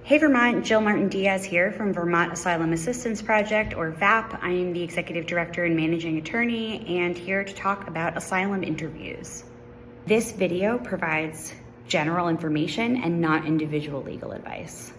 Hey Vermont, Jill Martin Diaz here from Vermont Asylum Assistance Project, or VAP. I am the Executive Director and Managing Attorney and here to talk about asylum interviews. This video provides general information and not individual legal advice.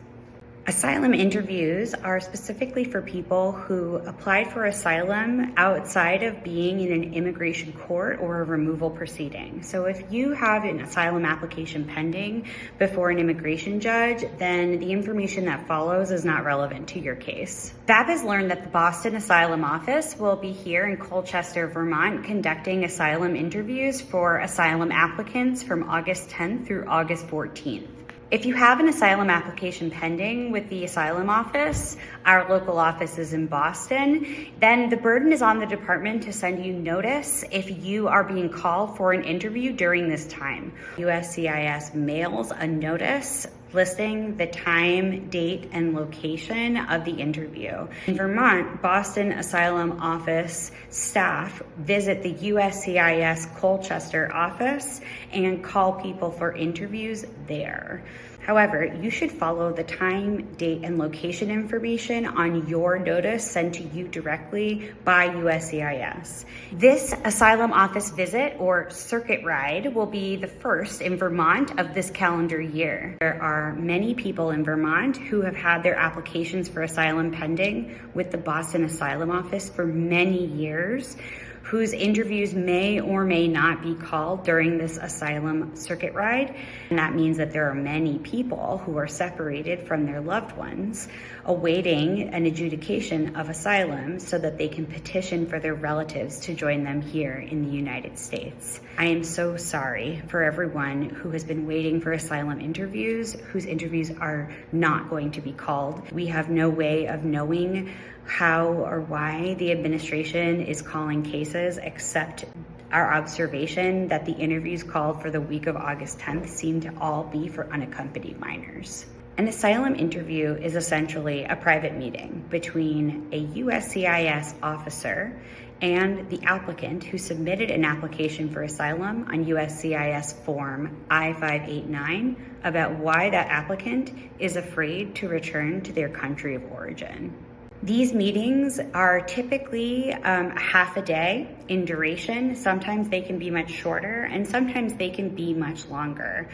Asylum interviews are specifically for people who applied for asylum outside of being in an immigration court or a removal proceeding. So if you have an asylum application pending before an immigration judge, then the information that follows is not relevant to your case. VAP has learned that the Boston Asylum Office will be here in Colchester, Vermont, conducting asylum interviews for asylum applicants from August 10th through August 14th. If you have an asylum application pending with the asylum office, our local office is in Boston, then the burden is on the department to send you notice if you are being called for an interview during this time. USCIS mails a notice listing the time, date, and location of the interview. In Vermont, Boston Asylum Office staff visit the USCIS Colchester office and call people for interviews there. However, you should follow the time, date, and location information on your notice sent to you directly by USCIS. This asylum office visit or circuit ride will be the first in Vermont of this calendar year. There are many people in Vermont who have had their applications for asylum pending with the Boston Asylum Office for many years, whose interviews may or may not be called during this asylum circuit ride. And that means that there are many people who are separated from their loved ones, awaiting an adjudication of asylum so that they can petition for their relatives to join them here in the United States. I am so sorry for everyone who has been waiting for asylum interviews, whose interviews are not going to be called. We have no way of knowing how or why the administration is calling cases, except our observation that the interviews called for the week of August 10th seem to all be for unaccompanied minors. An asylum interview is essentially a private meeting between a USCIS officer and the applicant who submitted an application for asylum on USCIS form I-589 about why that applicant is afraid to return to their country of origin. These meetings are typically half a day in duration. Sometimes they can be much shorter and sometimes they can be much longer.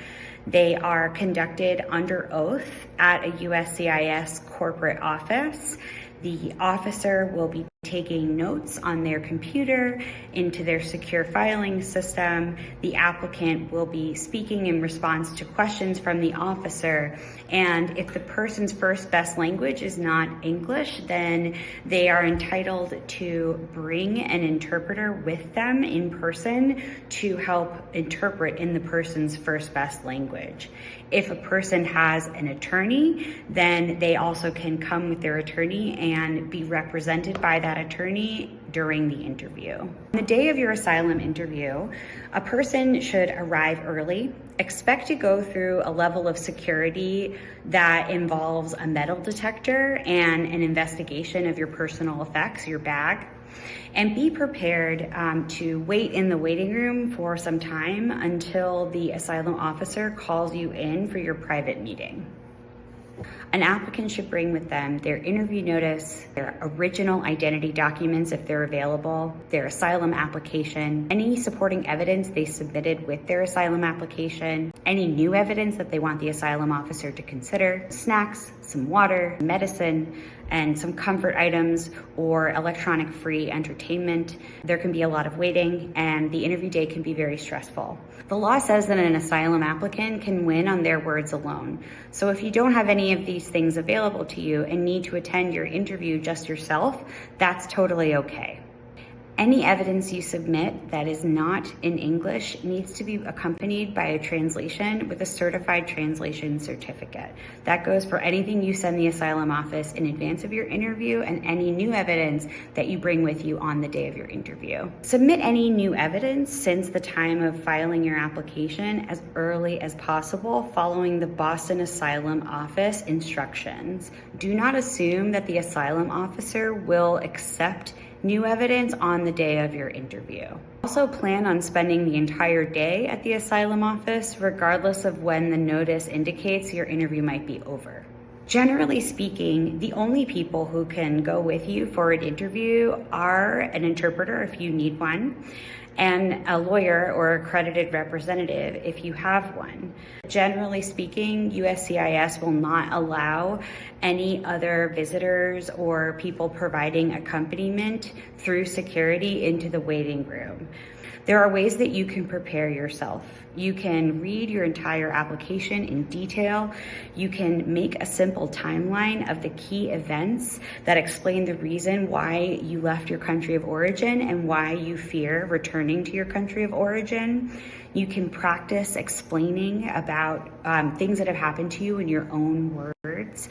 They are conducted under oath at a USCIS corporate office. The officer will be taking notes on their computer into their secure filing system. The applicant will be speaking in response to questions from the officer. And if the person's first best language is not English, then they are entitled to bring an interpreter with them in person to help interpret in the person's first best language. If a person has an attorney, then they also can come with their attorney and be represented by that attorney during the interview. On the day of your asylum interview, a person should arrive early. Expect to go through a level of security that involves a metal detector and an investigation of your personal effects, your bag. And be prepared to wait in the waiting room for some time until the asylum officer calls you in for your private meeting. An applicant should bring with them their interview notice, their original identity documents if they're available, their asylum application, any supporting evidence they submitted with their asylum application, any new evidence that they want the asylum officer to consider, snacks, some water, medicine, and some comfort items or electronic free entertainment. There can be a lot of waiting and the interview day can be very stressful. The law says that an asylum applicant can win on their words alone. So if you don't have any of these things available to you and need to attend your interview just yourself, that's totally okay. Any evidence you submit that is not in English needs to be accompanied by a translation with a certified translation certificate. That goes for anything you send the asylum office in advance of your interview and any new evidence that you bring with you on the day of your interview. Submit any new evidence since the time of filing your application as early as possible following the Boston Asylum Office instructions. Do not assume that the asylum officer will accept new evidence on the day of your interview. Also plan on spending the entire day at the asylum office, regardless of when the notice indicates your interview might be over. Generally speaking, the only people who can go with you for an interview are an interpreter if you need one, and a lawyer or accredited representative if you have one. Generally speaking, USCIS will not allow any other visitors or people providing accompaniment through security into the waiting room. There are ways that you can prepare yourself. You can read your entire application in detail. You can make a simple timeline of the key events that explain the reason why you left your country of origin and why you fear returning to your country of origin. You can practice explaining about things that have happened to you in your own words.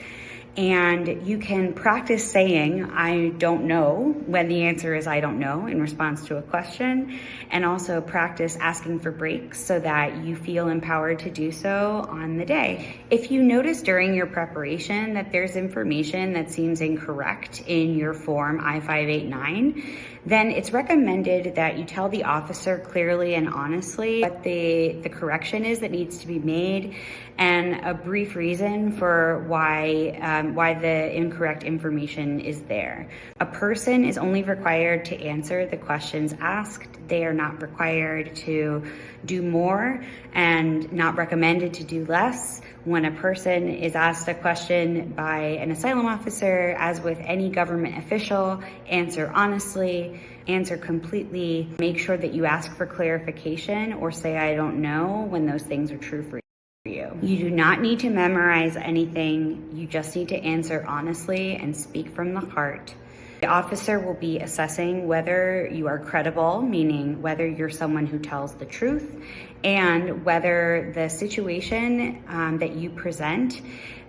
And you can practice saying, I don't know, when the answer is I don't know in response to a question, and also practice asking for breaks so that you feel empowered to do so on the day. If you notice during your preparation that there's information that seems incorrect in your form I-589, then it's recommended that you tell the officer clearly and honestly what the correction is that needs to be made and a brief reason for why the incorrect information is there. A person is only required to answer the questions asked. They are not required to do more and not recommended to do less. When a person is asked a question by an asylum officer, as with any government official, answer honestly, answer completely, make sure that you ask for clarification or say I don't know when those things are true for you. You do not need to memorize anything. You just need to answer honestly and speak from the heart. The officer will be assessing whether you are credible, meaning whether you're someone who tells the truth, and whether the situation that you present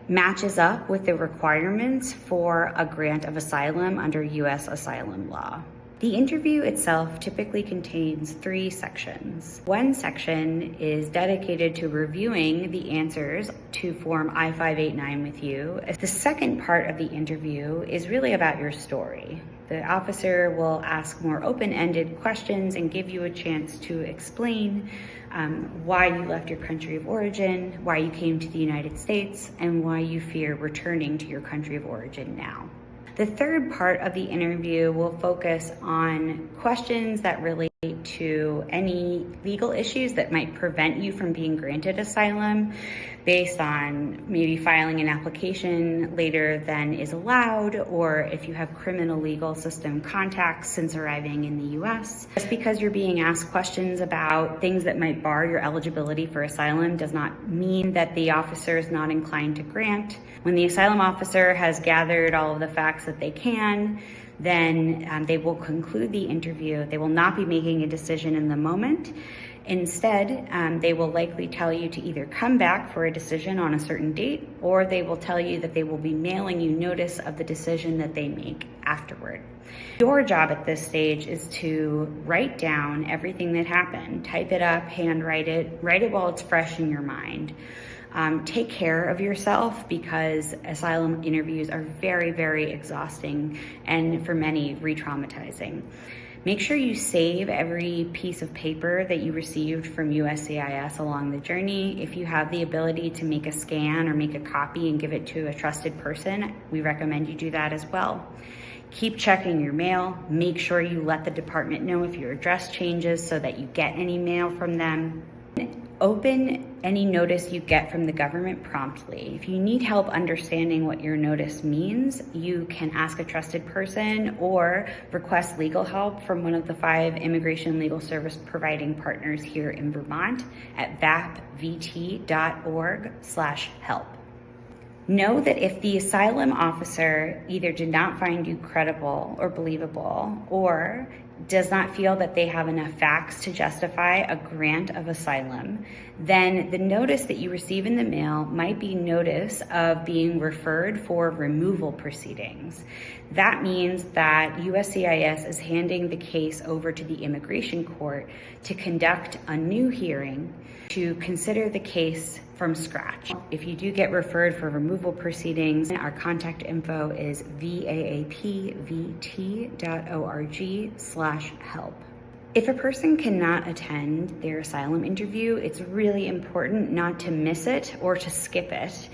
matches up with the requirements for a grant of asylum under U.S. asylum law. The interview itself typically contains 3 sections. One section is dedicated to reviewing the answers to Form I-589 with you. The second part of the interview is really about your story. The officer will ask more open-ended questions and give you a chance to explain why you left your country of origin, why you came to the United States, and why you fear returning to your country of origin now. The third part of the interview will focus on questions that relate to any legal issues that might prevent you from being granted asylum based on maybe filing an application later than is allowed, or if you have criminal legal system contacts since arriving in the US. Just because you're being asked questions about things that might bar your eligibility for asylum does not mean that the officer is not inclined to grant. When the asylum officer has gathered all of the facts that they can, then they will conclude the interview. They will not be making a decision in the moment. Instead, they will likely tell you to either come back for a decision on a certain date, or they will tell you that they will be mailing you notice of the decision that they make afterward. Your job at this stage is to write down everything that happened, type it up, handwrite it, write it while it's fresh in your mind. Take care of yourself because asylum interviews are very, very exhausting and for many re-traumatizing. Make sure you save every piece of paper that you received from USCIS along the journey. If you have the ability to make a scan or make a copy and give it to a trusted person, we recommend you do that as well. Keep checking your mail. Make sure you let the department know if your address changes so that you get any mail from them. Open any notice you get from the government promptly. If you need help understanding what your notice means, you can ask a trusted person or request legal help from one of the 5 immigration legal service providing partners here in Vermont at vapvt.org/help. Know that if the asylum officer either did not find you credible or believable, or does not feel that they have enough facts to justify a grant of asylum, then the notice that you receive in the mail might be notice of being referred for removal proceedings. That means that USCIS is handing the case over to the immigration court to conduct a new hearing to consider the case from scratch. If you do get referred for removal proceedings, our contact info is vaapvt.org/help. If a person cannot attend their asylum interview, it's really important not to miss it or to skip it.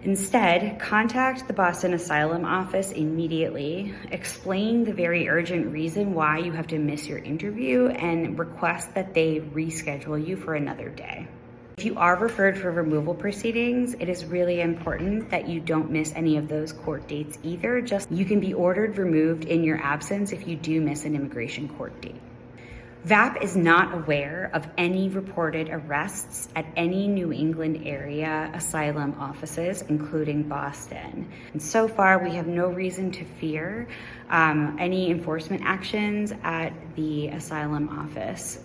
Instead, contact the Boston Asylum Office immediately, explain the very urgent reason why you have to miss your interview, and request that they reschedule you for another day. If you are referred for removal proceedings, it is really important that you don't miss any of those court dates either. You can be ordered removed in your absence if you do miss an immigration court date. VAP is not aware of any reported arrests at any New England area asylum offices, including Boston. And so far, we have no reason to fear any enforcement actions at the asylum office.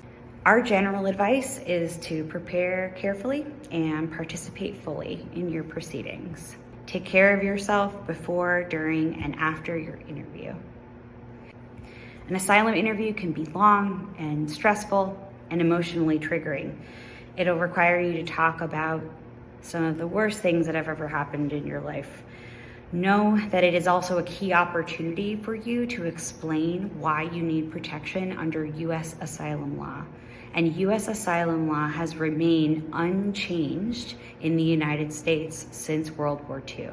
Our general advice is to prepare carefully and participate fully in your proceedings. Take care of yourself before, during, and after your interview. An asylum interview can be long and stressful and emotionally triggering. It'll require you to talk about some of the worst things that have ever happened in your life. Know that it is also a key opportunity for you to explain why you need protection under U.S. asylum law. And U.S. asylum law has remained unchanged in the United States since World War II.